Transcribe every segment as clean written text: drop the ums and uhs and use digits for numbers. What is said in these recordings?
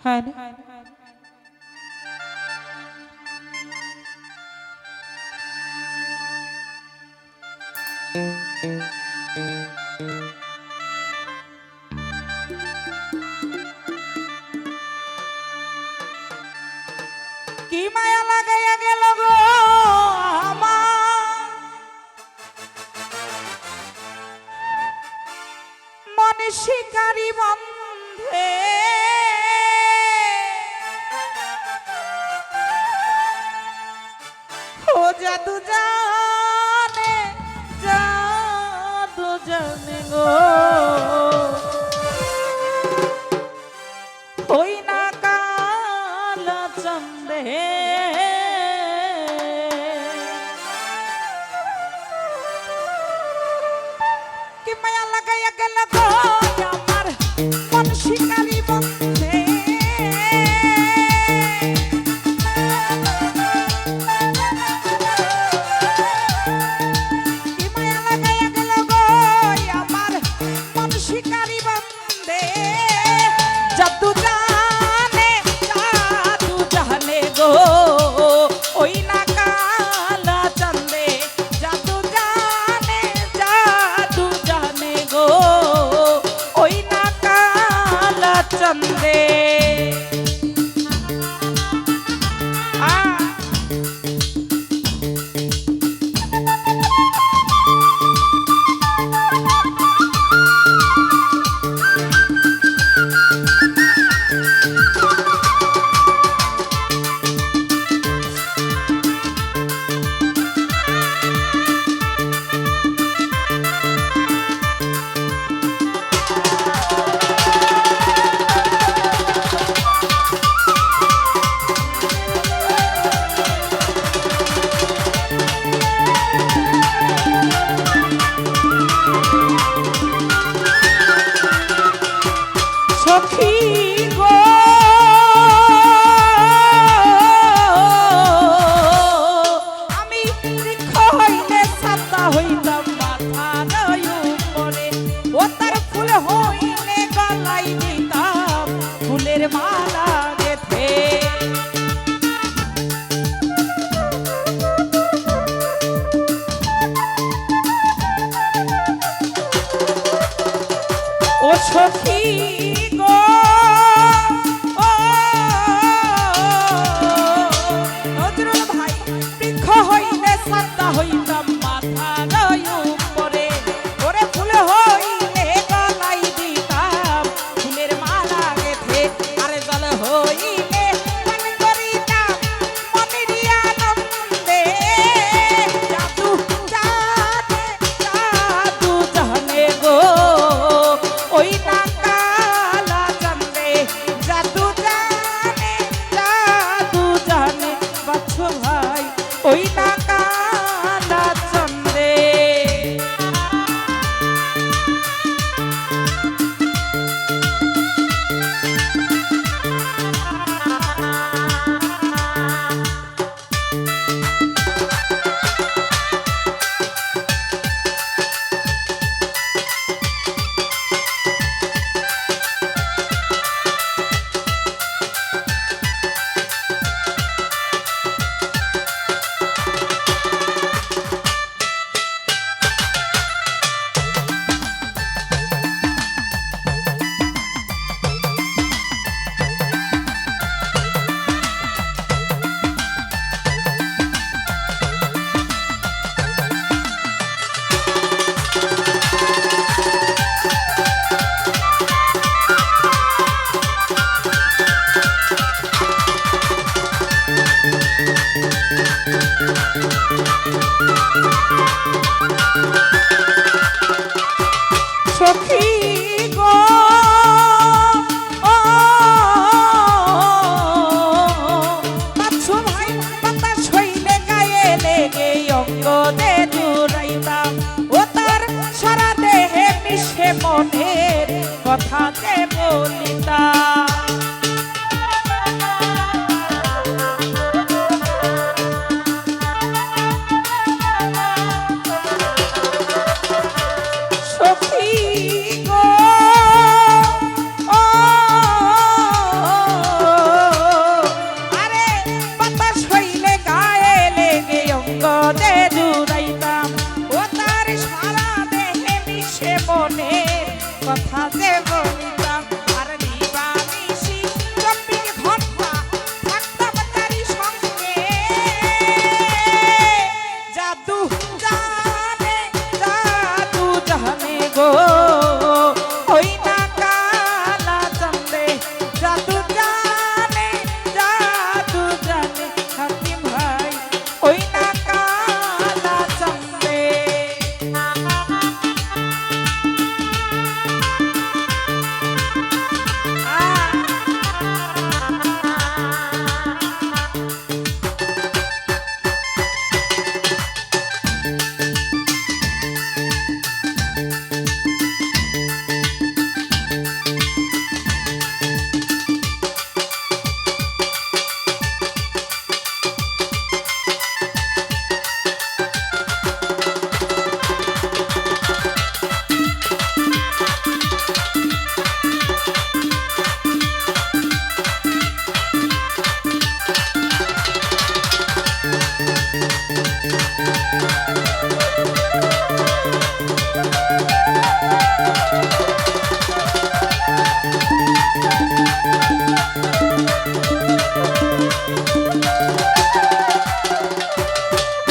হ্যাঁ কি মায়া লাগাইয়া গেল গো আমার মনে শিকারি বন্ধে ও জাদু জানে গো ওই না কালা চন্দে কি মায়া লাগাইয়া গেল গো আমার মন শিকারি বন্ধে কি মায়া লাগাইয়া গেল গো আমার মন শিকারি বন্ধে জাদু জানে গো ওই না কালা চন্দে জাদু জানে গো ওই না কালা চন্দে সখী গো আমি বৃক্ষ হইলে ছাতা হইতাম মাথার উপরে ও তার ফুল হইলে গলাই দিতাম ফুলের মালা গেথে ও সখী হইতাম মাথার উপরে ওরে ফুল হইলে গলাই দিতাম ফুলের মালা গেথে আরে জল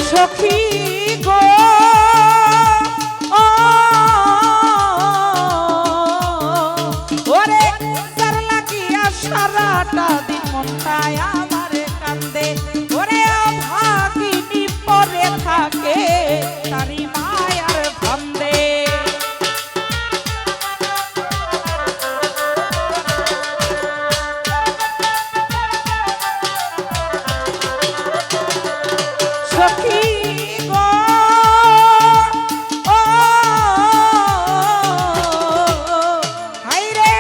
সখী গো ওরে তার লাগিয়া সারাটা দিন মনটায় আমারে কান্দে ওরে ভাগিনী পরে থাকে তারি মায়ার ফান্দে সখী গো ও হাইরে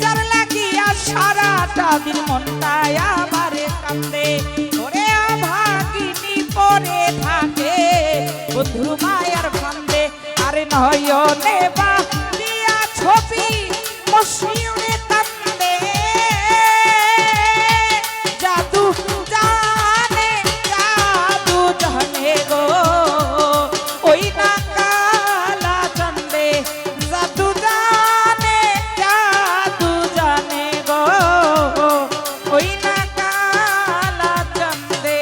যার লাগিয়া সারাটা দিন মনটায় আমারে কান্দে ওরে ভাগিনী পরে থাকে বন্ধুর মায়ার ফান্দে আরে নয়নে বা দিয়া ছবি মশিউরে কান্দে জাদু জানে জাদু জানে গো ওই না কালা চন্দে জাদু জানে গো ওই না কালা চন্দে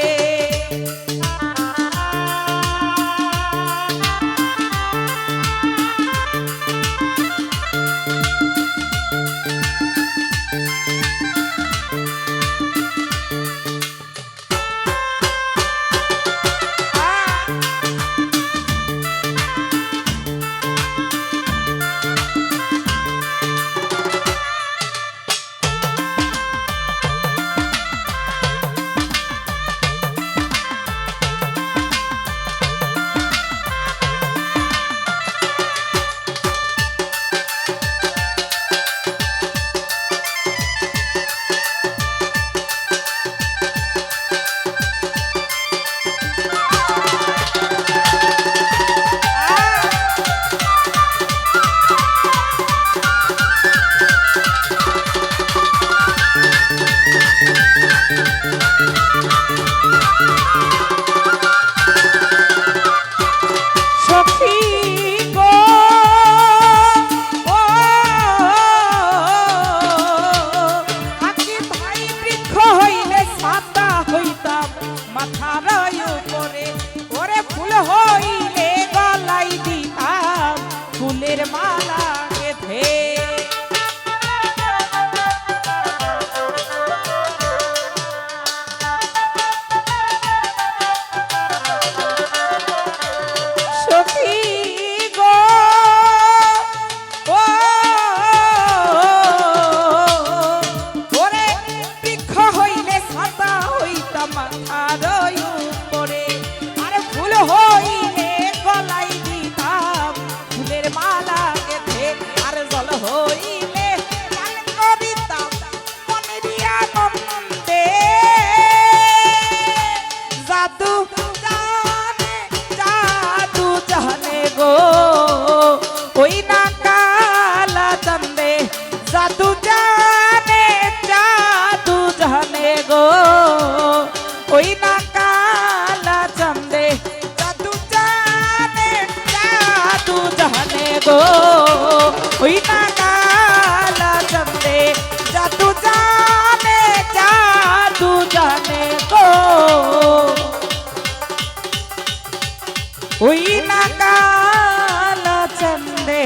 সখী গো ও আকি ভাই বৃক্ষ হইলে ছাতা হইতাম মাথার উপরে ওরে ফুল হইলে গলাই দিতাম ফুলের মালা গেথে সখী গো ও ওরে বৃক্ষ হইলে ছাতা হইতাম মাথার উপরে আরে ফুল হইলে গলাই দিতাম ফুলের মালা গেথে আর জল হইলে গান করিতাম মনের আনন্দে জাদু জানে গো ওই না কালা চন্দে জাদু জানে গো ওই না কালা চন্দে জাদু জানে গো ওই না কালা চন্দে জাদু জানে গো ওই না কালা চন্দে